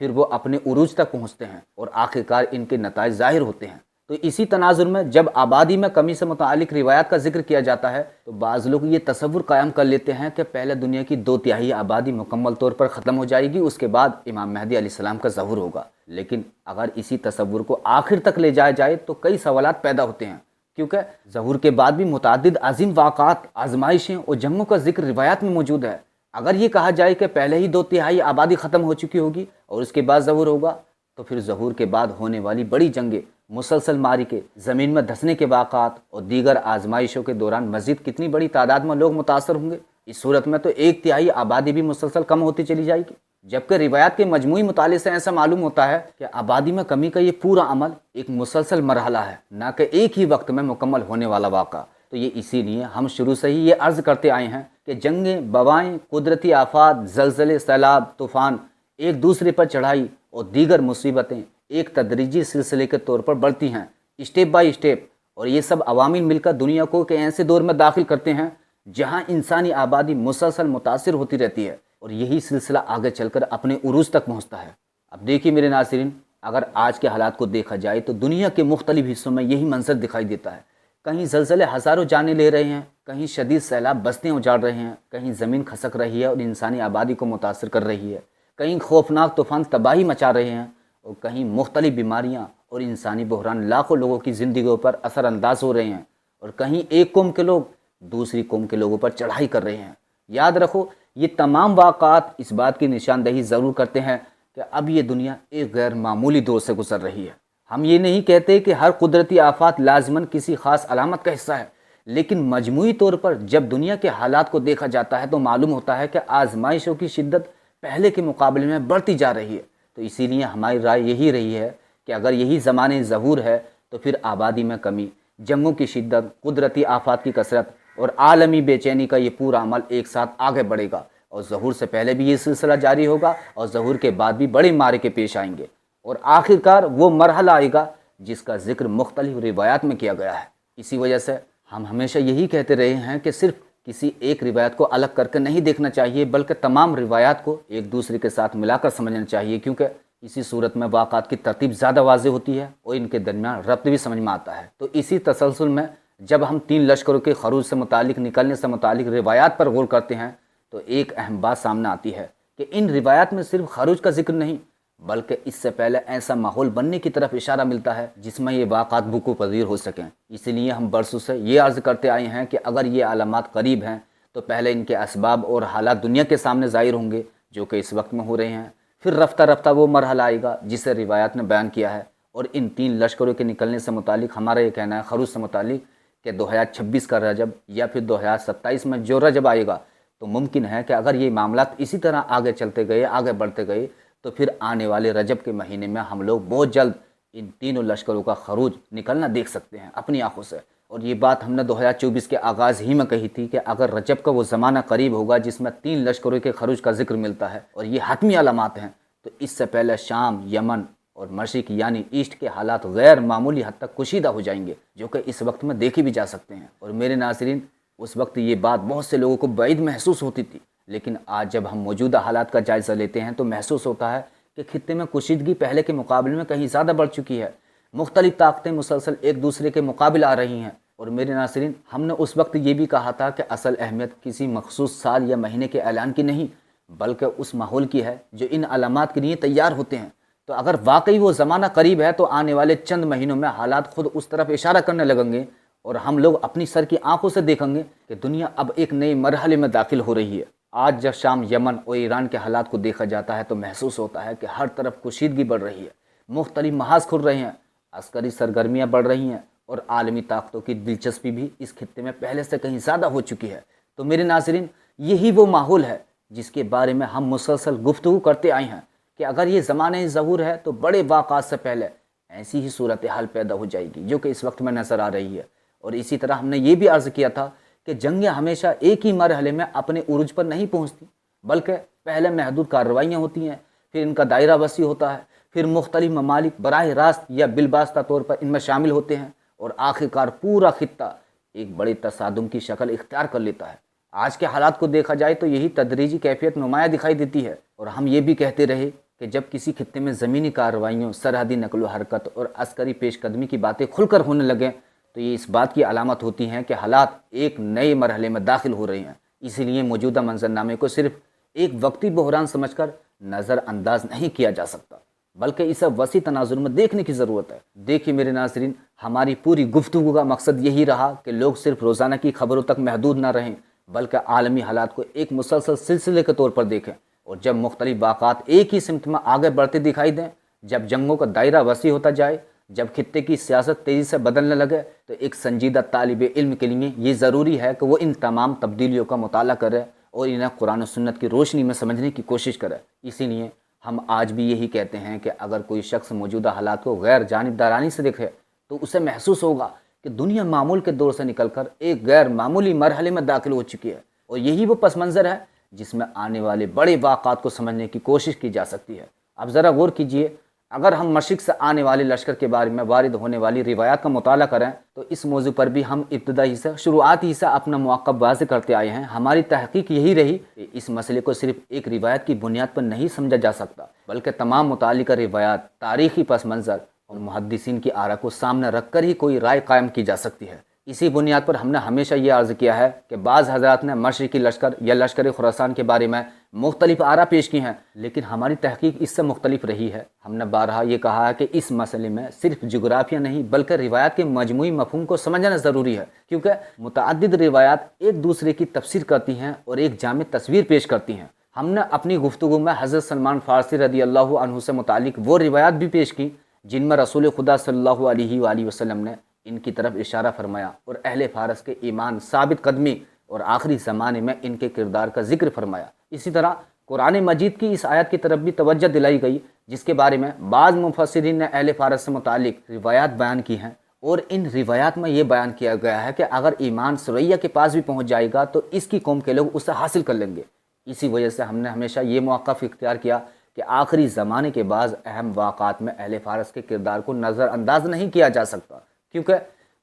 پھر وہ اپنے عروج تک پہنچتے ہیں اور آخرکار ان کے نتائج ظاہر ہوتے ہیں۔ تو اسی تناظر میں جب آبادی میں کمی سے متعلق روایات کا ذکر کیا جاتا ہے تو بعض لوگ یہ تصور قائم کر لیتے ہیں کہ پہلے دنیا کی 2/3 آبادی مکمل طور پر ختم ہو جائے گی، اس کے بعد امام مہدی علیہ السلام کا ظہور ہوگا۔ لیکن اگر اسی تصور کو آخر تک لے جایا جائے تو کئی سوالات پیدا ہوتے ہیں، کیونکہ ظہور کے بعد بھی متعدد عظیم واقعات، آزمائشیں اور جنگوں کا ذکر روایات میں موجود ہے۔ اگر یہ کہا جائے کہ پہلے ہی 2/3 آبادی ختم ہو چکی ہوگی اور اس کے بعد ظہور ہوگا، تو پھر ظہور کے بعد ہونے والی بڑی جنگیں، مسلسل معرکے، زمین میں دھنسنے کے واقعات اور دیگر آزمائشوں کے دوران مزید کتنی بڑی تعداد میں لوگ متاثر ہوں گے۔ اس صورت میں تو 1/3 آبادی بھی مسلسل کم ہوتی چلی جائے گی، جبکہ روایات کے مجموعی مطالعے سے ایسا معلوم ہوتا ہے کہ آبادی میں کمی کا یہ پورا عمل ایک مسلسل مرحلہ ہے، نہ کہ ایک ہی وقت میں مکمل ہونے والا واقعہ۔ تو یہ اسی لیے ہم شروع سے ہی یہ عرض کرتے آئے ہیں کہ جنگیں، وبائیں، قدرتی آفات، زلزلے، سیلاب، طوفان، ایک دوسرے پر چڑھائی اور دیگر مصیبتیں ایک تدریجی سلسلے کے طور پر بڑھتی ہیں، اسٹیپ بائی اسٹیپ، اور یہ سب عوامل مل کر دنیا کو کہ ایسے دور میں داخل کرتے ہیں جہاں انسانی آبادی مسلسل متاثر ہوتی رہتی ہے اور یہی سلسلہ آگے چل کر اپنے عروج تک پہنچتا ہے۔ اب دیکھیے میرے ناظرین، اگر آج کے حالات کو دیکھا جائے تو دنیا کے مختلف حصوں میں یہی منظر دکھائی دیتا ہے۔ کہیں زلزلے ہزاروں جانیں لے رہے ہیں، کہیں شدید سیلاب بستیاں اجاڑ رہے ہیں، کہیں زمین کھسک رہی ہے اور انسانی آبادی کو متاثر کر رہی ہے، کہیں خوفناک طوفان تباہی مچا رہے ہیں، اور کہیں مختلف بیماریاں اور انسانی بحران لاکھوں لوگوں کی زندگیوں پر اثر انداز ہو رہے ہیں، اور کہیں ایک قوم کے لوگ دوسری قوم کے لوگوں پر چڑھائی کر رہے ہیں۔ یاد رکھو، یہ تمام واقعات اس بات کی نشاندہی ضرور کرتے ہیں کہ اب یہ دنیا ایک غیر معمولی دور سے گزر رہی ہے۔ ہم یہ نہیں کہتے کہ ہر قدرتی آفات لازماً کسی خاص علامت کا حصہ ہے، لیکن مجموعی طور پر جب دنیا کے حالات کو دیکھا جاتا ہے تو معلوم ہوتا ہے کہ آزمائشوں کی شدت پہلے کے مقابلے میں بڑھتی جا رہی ہے۔ تو اسی لیے ہماری رائے یہی رہی ہے کہ اگر یہی زمانے ظہور ہے تو پھر آبادی میں کمی، جنگوں کی شدت، قدرتی آفات کی کثرت اور عالمی بے چینی کا یہ پورا عمل ایک ساتھ آگے بڑھے گا، اور ظہور سے پہلے بھی یہ سلسلہ جاری ہوگا اور ظہور کے بعد بھی بڑے معرکے پیش آئیں گے، اور آخرکار وہ مرحلہ آئے گا جس کا ذکر مختلف روایات میں کیا گیا ہے۔ اسی وجہ سے ہم ہمیشہ یہی کہتے رہے ہیں کہ صرف کسی ایک روایت کو الگ کر کے نہیں دیکھنا چاہیے، بلکہ تمام روایات کو ایک دوسرے کے ساتھ ملا کر سمجھنا چاہیے، کیونکہ اسی صورت میں واقعات کی ترتیب زیادہ واضح ہوتی ہے اور ان کے درمیان ربط بھی سمجھ میں آتا ہے۔ تو اسی تسلسل میں جب ہم 3 لشکروں کے خروج سے متعلق، نکلنے سے متعلق روایات پر غور کرتے ہیں تو ایک اہم بات سامنے آتی ہے کہ ان روایات میں صرف خروج کا ذکر نہیں، بلکہ اس سے پہلے ایسا ماحول بننے کی طرف اشارہ ملتا ہے جس میں یہ واقعات وقوع پذیر ہو سکیں۔ اسی لیے ہم برسوں سے یہ عرض کرتے آئے ہیں کہ اگر یہ علامات قریب ہیں تو پہلے ان کے اسباب اور حالات دنیا کے سامنے ظاہر ہوں گے جو کہ اس وقت میں ہو رہے ہیں، پھر رفتہ رفتہ وہ مرحلہ آئے گا جسے روایات نے بیان کیا ہے۔ اور ان 3 لشکروں کے نکلنے سے متعلق ہمارا یہ کہنا ہے، خروج سے متعلق، کہ 2026 کا رجب یا پھر 2027 میں جو رجب آئے گا تو ممکن ہے کہ اگر یہ معاملات اسی طرح آگے چلتے گئے، آگے بڑھتے گئے، تو پھر آنے والے رجب کے مہینے میں ہم لوگ بہت جلد ان تینوں لشکروں کا خروج نکلنا دیکھ سکتے ہیں اپنی آنکھوں سے۔ اور یہ بات ہم نے 2024 کے آغاز ہی میں کہی تھی کہ اگر رجب کا وہ زمانہ قریب ہوگا جس میں 3 لشکروں کے خروج کا ذکر ملتا ہے اور یہ حتمی علامات ہیں، تو اس سے پہلے شام، یمن اور مشرق یعنی ایسٹ کے حالات غیر معمولی حد تک کشیدہ ہو جائیں گے، جو کہ اس وقت میں دیکھی بھی جا سکتے ہیں۔ اور میرے ناظرین، اس وقت یہ بات بہت سے لوگوں کو بعید محسوس ہوتی تھی، لیکن آج جب ہم موجودہ حالات کا جائزہ لیتے ہیں تو محسوس ہوتا ہے کہ خطے میں کشیدگی پہلے کے مقابلے میں کہیں زیادہ بڑھ چکی ہے۔ مختلف طاقتیں مسلسل ایک دوسرے کے مقابل آ رہی ہیں۔ اور میرے ناظرین، ہم نے اس وقت یہ بھی کہا تھا کہ اصل اہمیت کسی مخصوص سال یا مہینے کے اعلان کی نہیں، بلکہ اس ماحول کی ہے جو ان علامات کے لیے تیار ہوتے ہیں۔ تو اگر واقعی وہ زمانہ قریب ہے تو آنے والے چند مہینوں میں حالات خود اس طرف اشارہ کرنے لگیں گے اور ہم لوگ اپنی سر کی آنکھوں سے دیکھیں گے کہ دنیا اب ایک نئے مرحلے میں داخل ہو رہی ہے۔ آج جب شام، یمن اور ایران کے حالات کو دیکھا جاتا ہے تو محسوس ہوتا ہے کہ ہر طرف کشیدگی بڑھ رہی ہے، مختلف محاذ کھل رہے ہیں، عسکری سرگرمیاں بڑھ رہی ہیں اور عالمی طاقتوں کی دلچسپی بھی اس خطے میں پہلے سے کہیں زیادہ ہو چکی ہے۔ تو میرے ناظرین، یہی وہ ماحول ہے جس کے بارے میں ہم مسلسل گفتگو کرتے آئے ہیں کہ اگر یہ زمانہ ظہور ہے تو بڑے واقعات سے پہلے ایسی ہی صورتحال پیدا ہو جائے گی جو کہ اس وقت میں نظر آ رہی ہے۔ اور اسی طرح ہم نے یہ بھی عرض کیا تھا کہ جنگیں ہمیشہ ایک ہی مرحلے میں اپنے عروج پر نہیں پہنچتی، بلکہ پہلے محدود کارروائیاں ہوتی ہیں، پھر ان کا دائرہ وسیع ہوتا ہے، پھر مختلف ممالک براہ راست یا بالواسطہ طور پر ان میں شامل ہوتے ہیں، اور آخرکار پورا خطہ ایک بڑے تصادم کی شکل اختیار کر لیتا ہے۔ آج کے حالات کو دیکھا جائے تو یہی تدریجی کیفیت نمایاں دکھائی دیتی ہے، اور ہم یہ بھی کہتے رہے کہ جب کسی خطے میں زمینی کارروائیوں، سرحدی نقل و حرکت اور عسکری پیش قدمی کی باتیں کھل کر ہونے لگیں تو یہ اس بات کی علامت ہوتی ہیں کہ حالات ایک نئے مرحلے میں داخل ہو رہے ہیں۔ اسی لیے موجودہ منظرنامے کو صرف ایک وقتی بحران سمجھ کر نظر انداز نہیں کیا جا سکتا، بلکہ اسے وسیع تناظر میں دیکھنے کی ضرورت ہے۔ دیکھیے میرے ناظرین، ہماری پوری گفتگو کا مقصد یہی رہا کہ لوگ صرف روزانہ کی خبروں تک محدود نہ رہیں، بلکہ عالمی حالات کو ایک مسلسل سلسلے کے طور پر دیکھیں، اور جب مختلف واقعات ایک ہی سمت میں آگے بڑھتے دکھائی دیں، جب جنگوں کا دائرہ وسیع ہوتا جائے، جب خطے کی سیاست تیزی سے بدلنے لگے، تو ایک سنجیدہ طالب علم کے لیے یہ ضروری ہے کہ وہ ان تمام تبدیلیوں کا مطالعہ کرے اور انہیں قرآن و سنت کی روشنی میں سمجھنے کی کوشش کرے۔ اسی لیے ہم آج بھی یہی کہتے ہیں کہ اگر کوئی شخص موجودہ حالات کو غیر جانبدارانی سے دیکھے تو اسے محسوس ہوگا کہ دنیا معمول کے دور سے نکل کر ایک غیر معمولی مرحلے میں داخل ہو چکی ہے، اور یہی وہ پس منظر ہے جس میں آنے والے بڑے واقعات کو سمجھنے کی کوشش کی جا سکتی ہے۔ اب ذرا غور کیجئے، اگر ہم مشرق سے آنے والے لشکر کے بارے میں وارد ہونے والی روایات کا مطالعہ کریں تو اس موضوع پر بھی ہم ابتدائی سے شروعاتی سے اپنا موقف واضح کرتے آئے ہیں۔ ہماری تحقیق یہی رہی کہ اس مسئلے کو صرف ایک روایت کی بنیاد پر نہیں سمجھا جا سکتا، بلکہ تمام متعلقہ روایات، تاریخی پس منظر اور محدثین کی آراء کو سامنے رکھ کر ہی کوئی رائے قائم کی جا سکتی ہے۔ اسی بنیاد پر ہم نے ہمیشہ یہ عرض کیا ہے کہ بعض حضرات نے مشرقی لشکر یا لشکر خراسان کے بارے میں مختلف آراء پیش کی ہیں، لیکن ہماری تحقیق اس سے مختلف رہی ہے۔ ہم نے بارہا یہ کہا ہے کہ اس مسئلے میں صرف جغرافیہ نہیں بلکہ روایات کے مجموعی مفہوم کو سمجھنا ضروری ہے، کیونکہ متعدد روایات ایک دوسرے کی تفسیر کرتی ہیں اور ایک جامع تصویر پیش کرتی ہیں۔ ہم نے اپنی گفتگو میں حضرت سلمان فارسی رضی اللہ عنہ سے متعلق وہ روایات بھی پیش کی جن میں رسول خدا صلی اللہ علیہ وآلہ وسلم نے ان کی طرف اشارہ فرمایا اور اہل فارس کے ایمان، ثابت قدمی اور آخری زمانے میں ان کے کردار کا ذکر فرمایا۔ اسی طرح قرآن مجید کی اس آیت کی طرف بھی توجہ دلائی گئی جس کے بارے میں بعض مفسرین نے اہل فارس سے متعلق روایات بیان کی ہیں، اور ان روایات میں یہ بیان کیا گیا ہے کہ اگر ایمان سریا کے پاس بھی پہنچ جائے گا تو اس کی قوم کے لوگ اسے حاصل کر لیں گے۔ اسی وجہ سے ہم نے ہمیشہ یہ موقف اختیار کیا کہ آخری زمانے کے بعض اہم واقعات میں اہل فارس کے کردار کو نظر انداز نہیں کیا جا سکتا، کیونکہ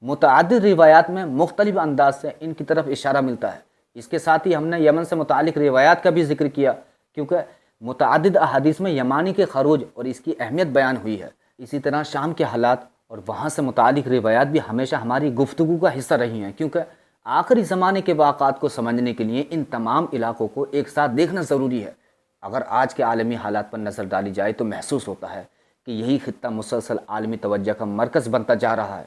متعدد روایات میں مختلف انداز سے ان کی طرف اشارہ ملتا ہے۔ اس کے ساتھ ہی ہم نے یمن سے متعلق روایات کا بھی ذکر کیا، کیونکہ متعدد احادیث میں یمانی کے خروج اور اس کی اہمیت بیان ہوئی ہے۔ اسی طرح شام کے حالات اور وہاں سے متعلق روایات بھی ہمیشہ ہماری گفتگو کا حصہ رہی ہیں، کیونکہ آخری زمانے کے واقعات کو سمجھنے کے لیے ان تمام علاقوں کو ایک ساتھ دیکھنا ضروری ہے۔ اگر آج کے عالمی حالات پر نظر ڈالی جائے تو محسوس ہوتا ہے کہ یہی خطہ مسلسل عالمی توجہ کا مرکز بنتا جا رہا ہے۔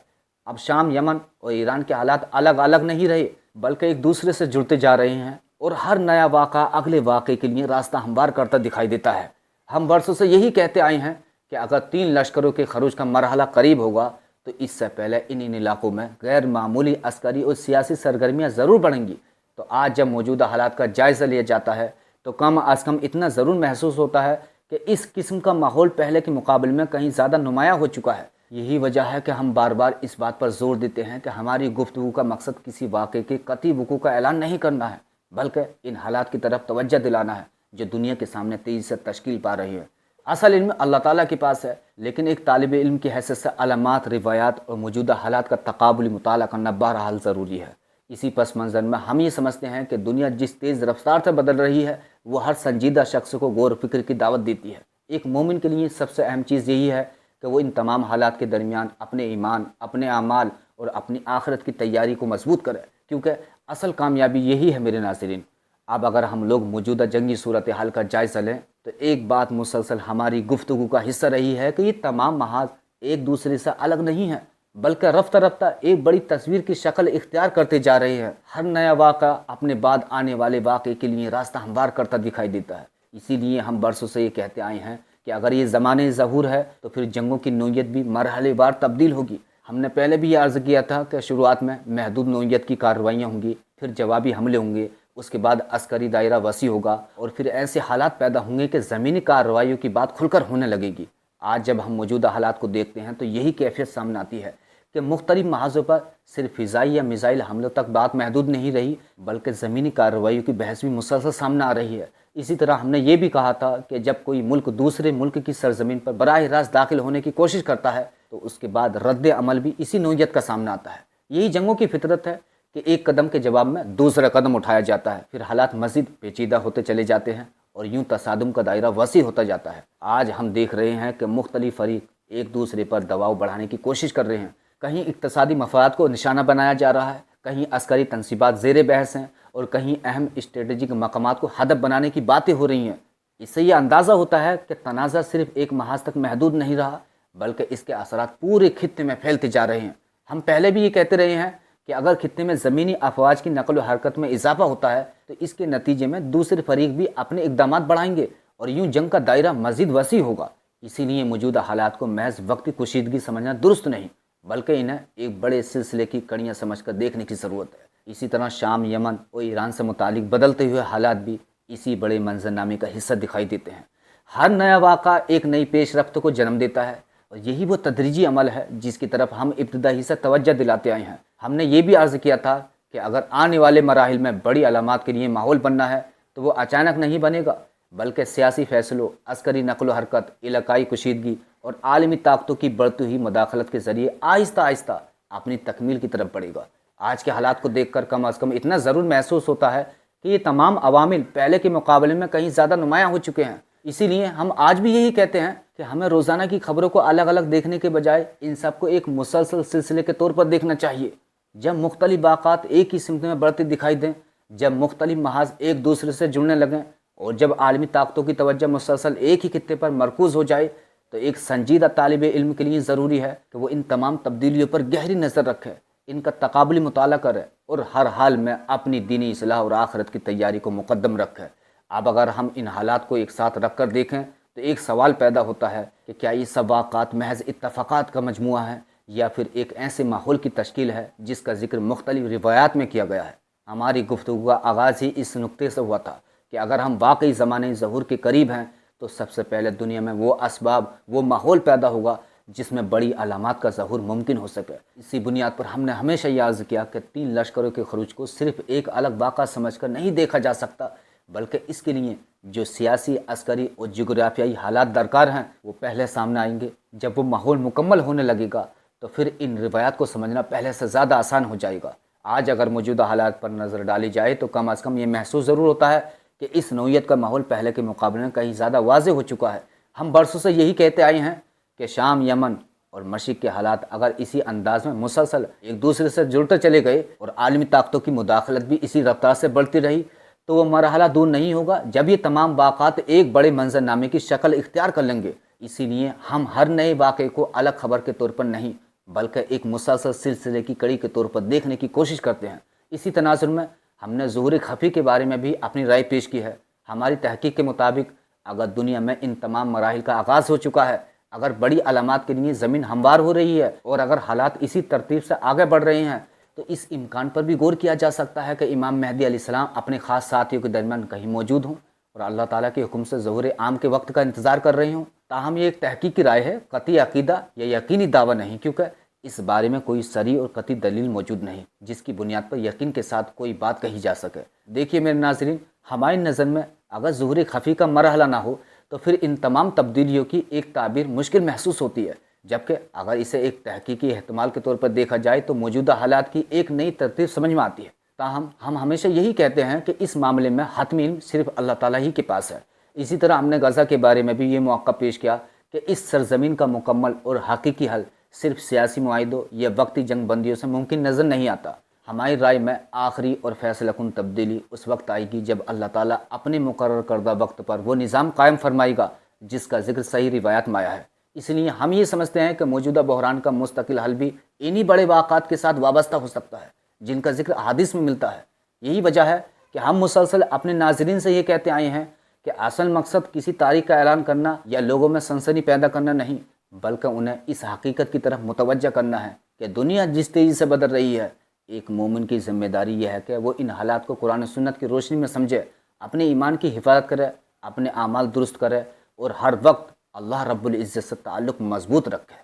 اب شام، یمن اور ایران کے حالات الگ الگ نہیں رہے بلکہ ایک دوسرے سے جڑتے جا رہے ہیں، اور ہر نیا واقعہ اگلے واقعے کے لیے راستہ ہموار کرتا دکھائی دیتا ہے۔ ہم برسوں سے یہی کہتے آئے ہیں کہ اگر 3 لشکروں کے خروج کا مرحلہ قریب ہوگا تو اس سے پہلے ان علاقوں میں غیر معمولی عسکری اور سیاسی سرگرمیاں ضرور بڑھیں گی۔ تو آج جب موجودہ حالات کا جائزہ لیا جاتا ہے تو کم از کم اتنا ضرور محسوس ہوتا ہے کہ اس قسم کا ماحول پہلے کے مقابلے میں کہیں زیادہ نمایاں ہو چکا ہے۔ یہی وجہ ہے کہ ہم بار بار اس بات پر زور دیتے ہیں کہ ہماری گفتگو کا مقصد کسی واقعے کے قطعی وقوع کا اعلان نہیں کرنا ہے، بلکہ ان حالات کی طرف توجہ دلانا ہے جو دنیا کے سامنے تیزی سے تشکیل پا رہی ہے۔ اصل علم اللہ تعالیٰ کے پاس ہے، لیکن ایک طالب علم کی حیثیت سے علامات، روایات اور موجودہ حالات کا تقابلی مطالعہ کرنا بہرحال ضروری ہے۔ اسی پس منظر میں ہم یہ سمجھتے ہیں کہ دنیا جس تیز رفتار سے بدل رہی ہے وہ ہر سنجیدہ شخص کو غور و فکر کی دعوت دیتی ہے۔ ایک مومن کے لیے سب سے اہم چیز یہی ہے کہ وہ ان تمام حالات کے درمیان اپنے ایمان، اپنے اعمال اور اپنی آخرت کی تیاری کو مضبوط کرے، کیونکہ اصل کامیابی یہی ہے میرے ناظرین۔ اب اگر ہم لوگ موجودہ جنگی صورتحال کا جائزہ لیں تو ایک بات مسلسل ہماری گفتگو کا حصہ رہی ہے کہ یہ تمام محاذ ایک دوسرے سے الگ نہیں ہیں، بلکہ رفتہ رفتہ ایک بڑی تصویر کی شکل اختیار کرتے جا رہے ہیں۔ ہر نیا واقعہ اپنے بعد آنے والے واقعے کے لیے راستہ ہموار کرتا دکھائی دیتا ہے۔ اسی لیے ہم برسوں سے یہ کہتے آئے ہیں کہ اگر یہ زمانے ظہور ہے تو پھر جنگوں کی نوعیت بھی مرحلے وار تبدیل ہوگی۔ ہم نے پہلے بھی یہ عرض کیا تھا کہ شروعات میں محدود نوعیت کی کارروائیاں ہوں گی، پھر جوابی حملے ہوں گے، اس کے بعد عسکری دائرہ وسیع ہوگا، اور پھر ایسے حالات پیدا ہوں گے کہ زمینی کارروائیوں کی بات کھل کر ہونے لگے گی۔ آج جب ہم موجودہ حالات کو دیکھتے ہیں تو یہی کیفیت سامنے آتی ہے کہ مختلف محاذوں پر صرف فضائی یا میزائل حملوں تک بات محدود نہیں رہی، بلکہ زمینی کارروائیوں کی بحث بھی مسلسل سامنے آ رہی ہے۔ اسی طرح ہم نے یہ بھی کہا تھا کہ جب کوئی ملک دوسرے ملک کی سرزمین پر براہ راست داخل ہونے کی کوشش کرتا ہے تو اس کے بعد رد عمل بھی اسی نوعیت کا سامنا آتا ہے۔ یہی جنگوں کی فطرت ہے کہ ایک قدم کے جواب میں دوسرا قدم اٹھایا جاتا ہے، پھر حالات مزید پیچیدہ ہوتے چلے جاتے ہیں اور یوں تصادم کا دائرہ وسیع ہوتا جاتا ہے۔ آج ہم دیکھ رہے ہیں کہ مختلف فریق ایک دوسرے پر دباؤ بڑھانے کی کوشش کر رہے ہیں۔ کہیں اقتصادی مفاد کو نشانہ بنایا جا رہا ہے، کہیں عسکری تنصیبات زیر بحث ہیں، اور کہیں اہم اسٹریٹجک مقامات کو ہدف بنانے کی باتیں ہو رہی ہیں۔ اس سے یہ اندازہ ہوتا ہے کہ تنازع صرف ایک محاذ تک محدود نہیں رہا، بلکہ اس کے اثرات پورے خطے میں پھیلتے جا رہے ہیں۔ ہم پہلے بھی یہ کہتے رہے ہیں کہ اگر خطے میں زمینی افواج کی نقل و حرکت میں اضافہ ہوتا ہے تو اس کے نتیجے میں دوسرے فریق بھی اپنے اقدامات بڑھائیں گے اور یوں جنگ کا دائرہ مزید وسیع ہوگا۔ اسی لیے موجودہ حالات کو محض وقتی کشیدگی سمجھنا درست نہیں، بلکہ انہیں ایک بڑے سلسلے کی کڑیاں سمجھ کر دیکھنے کی ضرورت ہے۔ اسی طرح شام، یمن اور ایران سے متعلق بدلتے ہوئے حالات بھی اسی بڑے منظرنامے کا حصہ دکھائی دیتے ہیں۔ ہر نیا واقعہ ایک نئی پیش رفت کو جنم دیتا ہے، اور یہی وہ تدریجی عمل ہے جس کی طرف ہم ابتدا ہی سے توجہ دلاتے آئے ہیں۔ ہم نے یہ بھی عرض کیا تھا کہ اگر آنے والے مراحل میں بڑی علامات کے لیے ماحول بننا ہے تو وہ اچانک نہیں بنے گا، بلکہ سیاسی فیصلوں، عسکری نقل و حرکت، علاقائی کشیدگی اور عالمی طاقتوں کی بڑھتی ہوئی مداخلت کے ذریعے آہستہ آہستہ اپنی تکمیل کی طرف بڑھے گا۔ آج کے حالات کو دیکھ کر کم از کم اتنا ضرور محسوس ہوتا ہے کہ یہ تمام عوامل پہلے کے مقابلے میں کہیں زیادہ نمایاں ہو چکے ہیں۔ اسی لیے ہم آج بھی یہی کہتے ہیں کہ ہمیں روزانہ کی خبروں کو الگ الگ دیکھنے کے بجائے ان سب کو ایک مسلسل سلسلے کے طور پر دیکھنا چاہیے۔ جب مختلف واقعات ایک ہی سمت میں بڑھتے دکھائی دیں، جب مختلف محاذ ایک دوسرے سے جڑنے لگیں، اور جب عالمی طاقتوں کی توجہ مسلسل ایک ہی خطے پر مرکوز ہو جائے، تو ایک سنجیدہ طالب علم کے لیے ضروری ہے کہ وہ ان تمام تبدیلیوں پر گہری نظر رکھے، ان کا تقابلی مطالعہ کرے اور ہر حال میں اپنی دینی اصلاح اور آخرت کی تیاری کو مقدم رکھے۔ اب اگر ہم ان حالات کو ایک ساتھ رکھ کر دیکھیں تو ایک سوال پیدا ہوتا ہے کہ کیا یہ سب واقعات محض اتفاقات کا مجموعہ ہے، یا پھر ایک ایسے ماحول کی تشکیل ہے جس کا ذکر مختلف روایات میں کیا گیا ہے۔ ہماری گفتگو کا آغاز ہی اس نقطے سے ہوا تھا کہ اگر ہم واقعی زمانے ظہور کے قریب ہیں تو سب سے پہلے دنیا میں وہ اسباب، وہ ماحول پیدا ہوگا جس میں بڑی علامات کا ظہور ممکن ہو سکے۔ اسی بنیاد پر ہم نے ہمیشہ یہ عرض کیا کہ 3 لشکروں کے خروج کو صرف ایک الگ واقعہ سمجھ کر نہیں دیکھا جا سکتا، بلکہ اس کے لیے جو سیاسی، عسکری اور جغرافیائی حالات درکار ہیں وہ پہلے سامنے آئیں گے۔ جب وہ ماحول مکمل ہونے لگے گا تو پھر ان روایات کو سمجھنا پہلے سے زیادہ آسان ہو جائے گا۔ آج اگر موجودہ حالات پر نظر ڈالی جائے تو کم از کم یہ محسوس ضرور ہوتا ہے کہ اس نوعیت کا ماحول پہلے کے مقابلے میں کہیں زیادہ واضح ہو چکا ہے۔ ہم برسوں سے یہی کہتے آئے ہیں کہ شام، یمن اور مشرق کے حالات اگر اسی انداز میں مسلسل ایک دوسرے سے جڑتے چلے گئے اور عالمی طاقتوں کی مداخلت بھی اسی رفتار سے بڑھتی رہی تو وہ مرحلہ دور نہیں ہوگا جب یہ تمام واقعات ایک بڑے منظرنامے کی شکل اختیار کر لیں گے۔ اسی لیے ہم ہر نئے واقعے کو الگ خبر کے طور پر نہیں بلکہ ایک مسلسل سلسلے کی کڑی کے طور پر دیکھنے کی کوشش کرتے ہیں۔ اسی تناظر میں ہم نے ظہور خفی کے بارے میں بھی اپنی رائے پیش کی ہے۔ ہماری تحقیق کے مطابق اگر دنیا میں ان تمام مراحل کا آغاز ہو چکا ہے، اگر بڑی علامات کے لیے زمین ہموار ہو رہی ہے اور اگر حالات اسی ترتیب سے آگے بڑھ رہے ہیں تو اس امکان پر بھی غور کیا جا سکتا ہے کہ امام مہدی علیہ السلام اپنے خاص ساتھیوں کے درمیان کہیں موجود ہوں اور اللہ تعالیٰ کے حکم سے ظہور عام کے وقت کا انتظار کر رہے ہوں۔ تاہم یہ ایک تحقیق کی رائے ہے، قطعی عقیدہ یا یقینی دعویٰ نہیں، کیونکہ اس بارے میں کوئی صریح اور قطعی دلیل موجود نہیں جس کی بنیاد پر یقین کے ساتھ کوئی بات کہی جا سکے۔ دیکھیے میرے ناظرین، ہماری نظر میں اگر ظہور خفی کا مرحلہ نہ ہو تو پھر ان تمام تبدیلیوں کی ایک تعبیر مشکل محسوس ہوتی ہے، جبکہ اگر اسے ایک تحقیقی احتمال کے طور پر دیکھا جائے تو موجودہ حالات کی ایک نئی ترتیب سمجھ میں آتی ہے۔ تاہم ہم ہمیشہ یہی کہتے ہیں کہ اس معاملے میں حتمی علم صرف اللہ تعالیٰ ہی کے پاس ہے۔ اسی طرح ہم نے غزہ کے بارے میں بھی یہ موقع پیش کیا کہ اس سرزمین کا مکمل اور حقیقی حل صرف سیاسی معاہدوں یا وقتی جنگ بندیوں سے ممکن نظر نہیں آتا۔ ہماری رائے میں آخری اور فیصلہ کن تبدیلی اس وقت آئے گی جب اللہ تعالیٰ اپنے مقرر کردہ وقت پر وہ نظام قائم فرمائے گا جس کا ذکر صحیح روایات میں آیا ہے۔ اس لیے ہم یہ سمجھتے ہیں کہ موجودہ بحران کا مستقل حل بھی انہی بڑے واقعات کے ساتھ وابستہ ہو سکتا ہے جن کا ذکر احادیث میں ملتا ہے۔ یہی وجہ ہے کہ ہم مسلسل اپنے ناظرین سے یہ کہتے آئے ہیں کہ اصل مقصد کسی تاریخ کا اعلان کرنا یا لوگوں میں سنسنی پیدا کرنا نہیں، بلکہ انہیں اس حقیقت کی طرف متوجہ کرنا ہے کہ دنیا جس تیزی سے بدل رہی ہے، ایک مومن کی ذمہ داری یہ ہے کہ وہ ان حالات کو قرآن و سنت کی روشنی میں سمجھے، اپنے ایمان کی حفاظت کرے، اپنے اعمال درست کرے اور ہر وقت اللہ رب العزت سے تعلق مضبوط رکھے۔